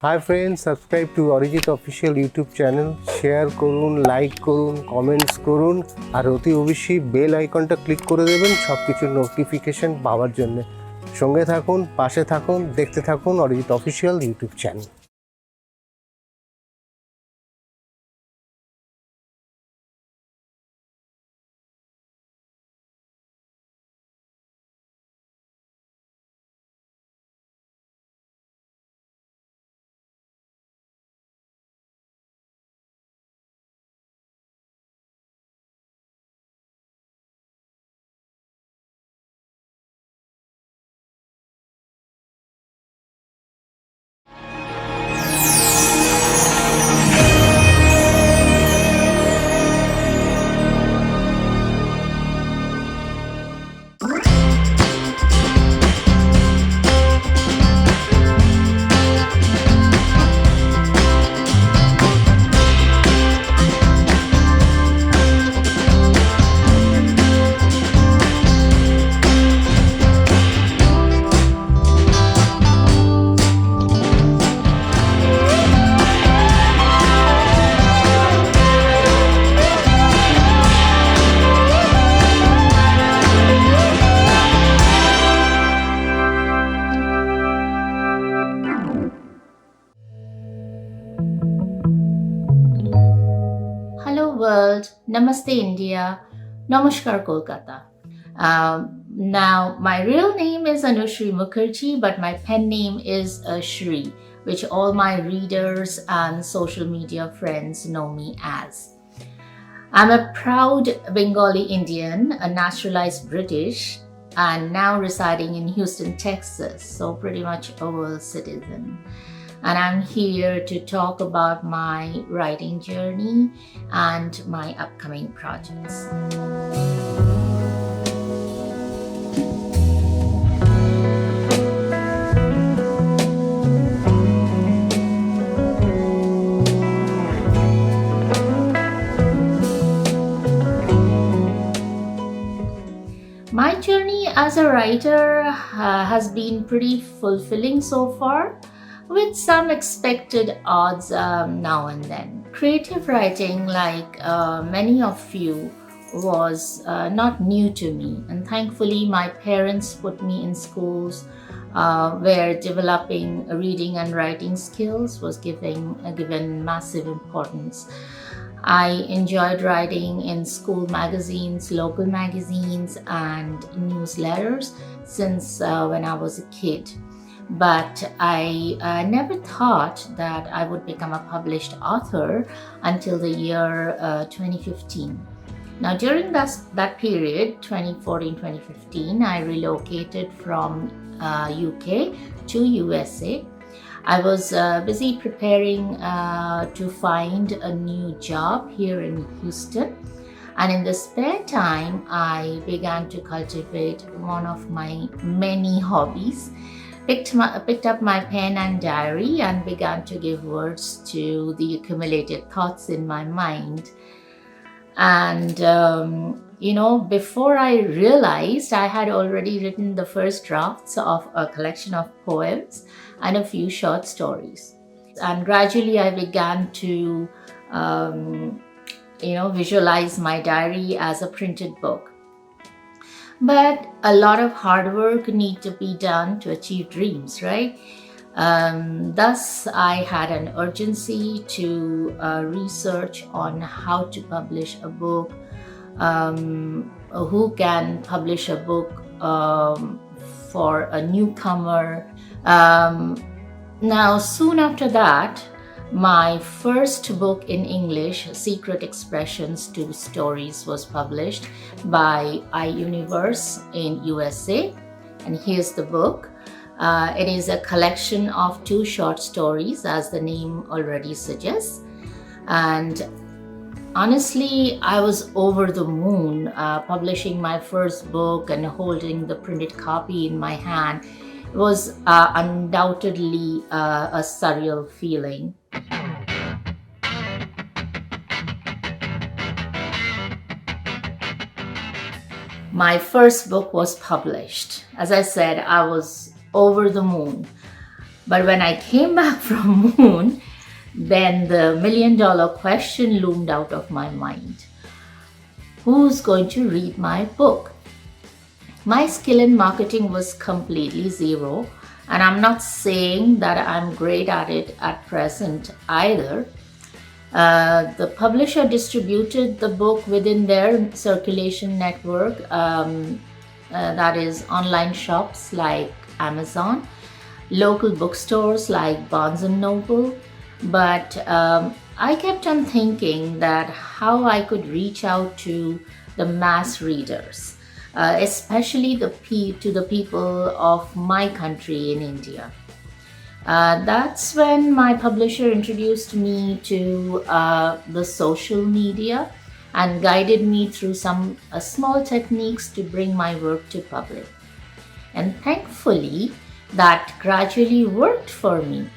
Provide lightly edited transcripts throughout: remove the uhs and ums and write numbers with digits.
Hi friends, subscribe to Arijit official YouTube channel. Share করুন, like করুন, comments করুন, আর অতি অবশ্যই বেল আইকনটা ক্লিক করে দেবেন সব কিছুর নোটিফিকেশন পাওয়ার জন্য। সঙ্গে থাকুন, পাশে থাকুন, দেখতে থাকুন Arijit official YouTube channel. Hello world, Namaste India, Namaskar Kolkata. Now, my real name is Anushri Mukherjee, but my pen name is Shree, which all my readers and social media friends know me as. I'm a proud Bengali Indian, a naturalized British, and now residing in Houston, Texas, so pretty much a world citizen. And I'm here to talk about my writing journey and my upcoming projects. My journey as a writer has been pretty fulfilling so far, with some expected odds now and then. Creative writing, like many of you, was not new to me, and thankfully, my parents put me in schools where developing reading and writing skills was given massive importance. I enjoyed writing in school magazines, local magazines, and newsletters since when I was a kid. But I never thought that I would become a published author until the year 2015. Now, during that period, 2014-2015, I relocated from UK to USA. I was busy preparing to find a new job here in Houston. And in the spare time, I began to cultivate one of my many hobbies. Picked up my pen and diary and began to give words to the accumulated thoughts in my mind. And, before I realized, I had already written the first drafts of a collection of poems and a few short stories. And gradually, I began to, visualize my diary as a printed book. But a lot of hard work need to be done to achieve dreams, right? Thus, I had an urgency to research on how to publish a book, who can publish a book for a newcomer. Now, soon after that, my first book in English, Secret Expressions to Stories, was published by iUniverse in USA. And here's the book. It is a collection of 2 short stories, as the name already suggests. And honestly, I was over the moon publishing my first book and holding the printed copy in my hand. It was undoubtedly a surreal feeling. My first book was published. As I said, I was over the moon. But when I came back from Moon, then the $1,000,000 question loomed out of my mind. Who's going to read my book? My skill in marketing was completely zero, and I'm not saying that I'm great at it at present either. The publisher distributed the book within their circulation network, that is online shops like Amazon, local bookstores like Barnes and Noble, but I kept on thinking that how I could reach out to the mass readers, especially to the people of my country in India. That's when my publisher introduced me to the social media and guided me through some small techniques to bring my work to public. And thankfully, that gradually worked for me.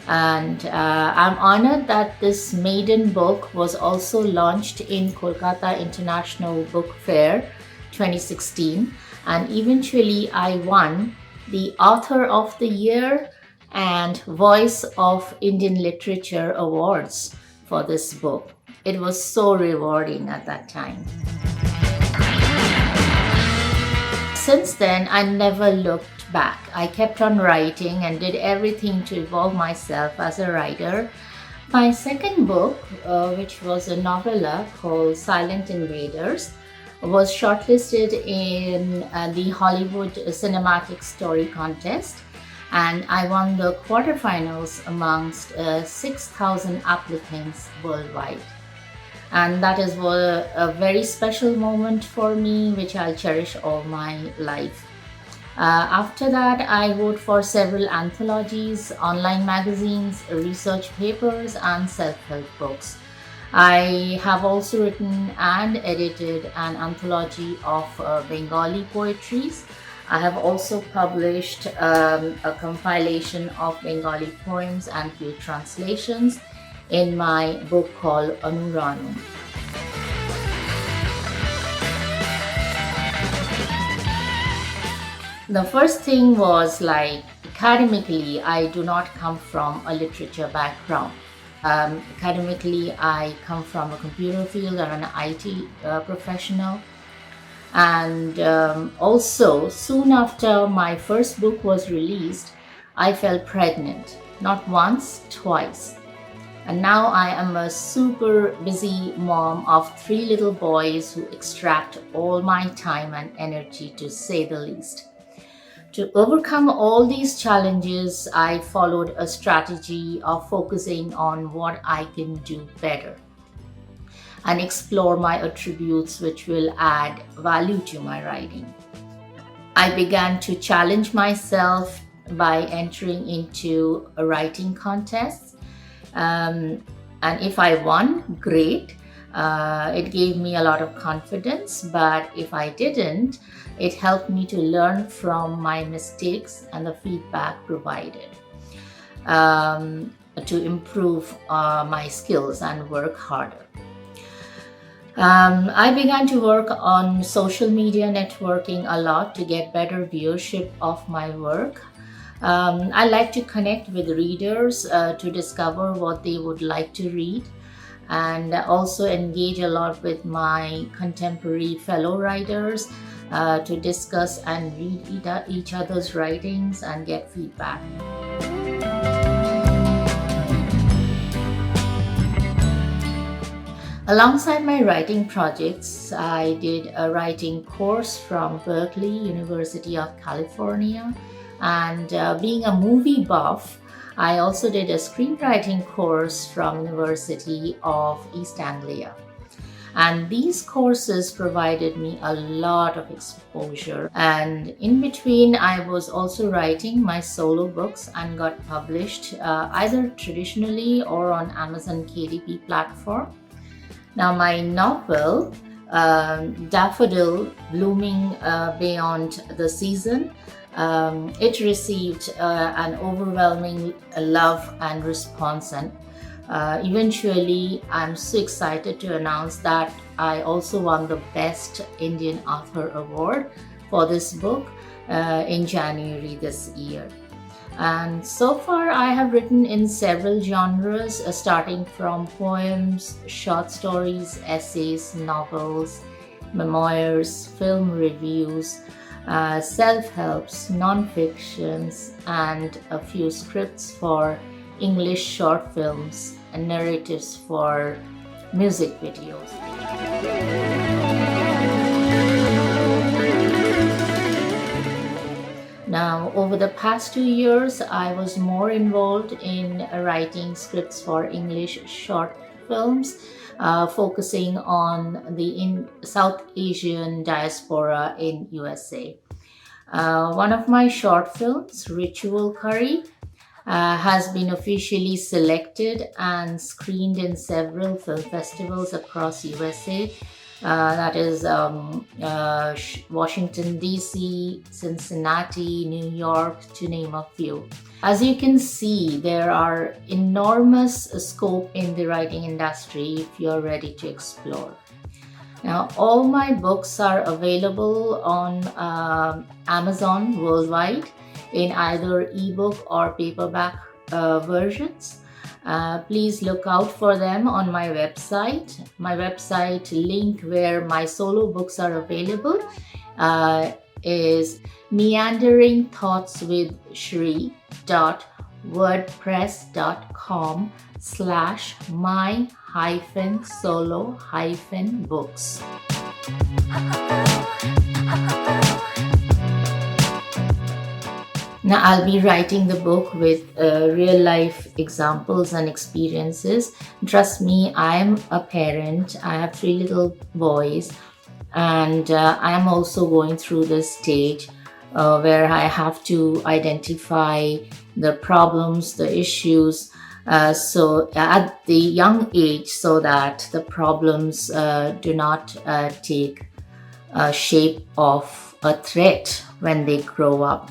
And I'm honored that this maiden book was also launched in Kolkata International Book Fair 2016. And eventually I won the Author of the Year and Voice of Indian Literature awards for this book. It was so rewarding at that time. Since then, I never looked back. I kept on writing and did everything to evolve myself as a writer. My second book, which was a novella called Silent Invaders, was shortlisted in the Hollywood Cinematic Story Contest, and I won the quarterfinals amongst 6,000 applicants worldwide. And that is a very special moment for me, which I'll cherish all my life. After that, I wrote for several anthologies, online magazines, research papers, and self-help books. I have also written and edited an anthology of Bengali poetries. I have also published a compilation of Bengali poems and few translations in my book called Anuranu. The first thing was academically, I do not come from a literature background. Academically, I come from a computer field. I'm an IT professional. And also, soon after my first book was released, I fell pregnant, not once, twice. And now I am a super busy mom of 3 little boys who extract all my time and energy, to say the least. To overcome all these challenges, I followed a strategy of focusing on what I can do better and explore my attributes which will add value to my writing. I began to challenge myself by entering into a writing contest. And if I won, great. It gave me a lot of confidence, but if I didn't, it helped me to learn from my mistakes and the feedback provided to improve my skills and work harder. I began to work on social media networking a lot to get better viewership of my work. I like to connect with readers to discover what they would like to read, and also engage a lot with my contemporary fellow writers to discuss and read each other's writings and get feedback. Alongside my writing projects, I did a writing course from Berkeley, University of California, and being a movie buff, I also did a screenwriting course from University of East Anglia. And these courses provided me a lot of exposure. And in between, I was also writing my solo books and got published either traditionally or on Amazon KDP platform. Now my novel, Daffodil Blooming Beyond the Season, it received an overwhelming love and response, and eventually I'm so excited to announce that I also won the Best Indian Author Award for this book in January this year. And so far, I have written in several genres, starting from poems, short stories, essays, novels, memoirs, film reviews, self-helps, non-fictions, and a few scripts for English short films and narratives for music videos. Now, over the past 2 years, I was more involved in writing scripts for English short films, focusing on the South Asian diaspora in USA. One of my short films, Ritual Curry, has been officially selected and screened in several film festivals across USA. That is Washington, D.C., Cincinnati, New York, to name a few. As you can see, there are enormous scope in the writing industry if you're ready to explore. Now, all my books are available on Amazon worldwide in either ebook or paperback versions. Please look out for them on my website. My website link where my solo books are available is meanderingthoughts.wordpress.com/my-solo-books. Now, I'll be writing the book with real life examples and experiences. Trust me, I'm a parent. I have 3 little boys, and I'm also going through this stage where I have to identify the problems, the issues, so at the young age, so that the problems do not take shape of a threat when they grow up.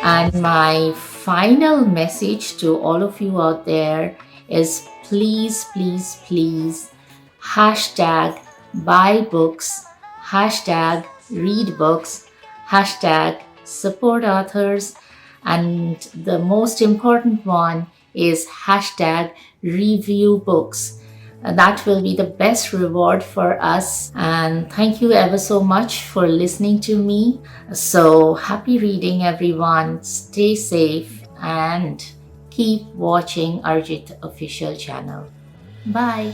And my final message to all of you out there is please, please, please hashtag buy books, hashtag read books, hashtag support authors, and the most important one is hashtag review books. That will be the best reward for us. And thank you ever so much for listening to me. So happy reading, everyone. Stay safe and keep watching Arjit official channel. Bye.